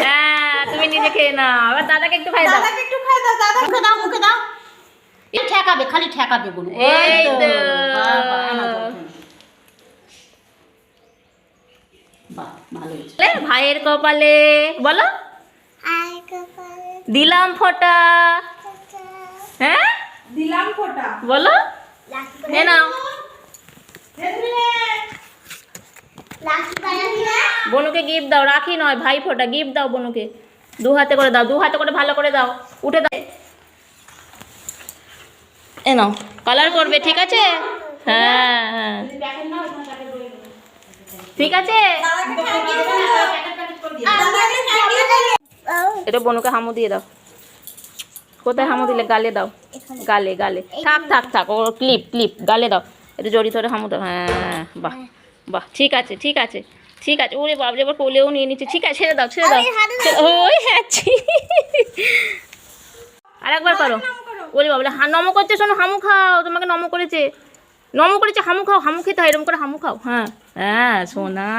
হ্যাঁ তুমি নিজে খেয়ে নাও, এবার দাদাকে একটু খাই দাও। মুখে দাও, মুখে দাও। এটা ঠেকাবে, খালি ঠেকাবে বলো। এই তো বাবা, আনা দাও। বাহ, ভালো হয়েছে। ভাইয়ের কপালে বলো দিলাম ফোঁটা। হ্যাঁ দিলাম ফোঁটা। বলো এ নাও বনুকে গিফট দাও, রাখি নয় ভাই ফোঁটা, গিফট দাও বনুকে। দু হাতে করে দাও, দু হাতে করে ভালো করে দাও, উঠে দাও। এ নাও কালার করবে, ঠিক আছে? হ্যাঁ হ্যাঁ ঠিক আছে। এটা বনুকে হামু দিয়ে দাও। কোথায় হামু দিলে? গালে দাও, গালে গালে। থাক থাক থাক, ও ক্লিপ ক্লিপ, গালে দাও। এটা জড়ি ধরে হামু দাও। হ্যাঁ বাহ বাহ, ঠিক আছে ঠিক আছে ঠিক আছে। ওরে বাবরে, এবার কোলেও নিয়ে নিচ্ছে। ঠিক আছে, ছেড়ে দাও ছেড়ে দাও। ওই হ্যাঁ আর একবার করো। ওরে বাবরে, নম করছে, শোনো, হামু খাও। তোমাকে নম করেছে, নম করেছে, হামু খাও, হামু খেতে হয়, এরকম করে হামু খাও। হ্যাঁ হ্যাঁ সোনা।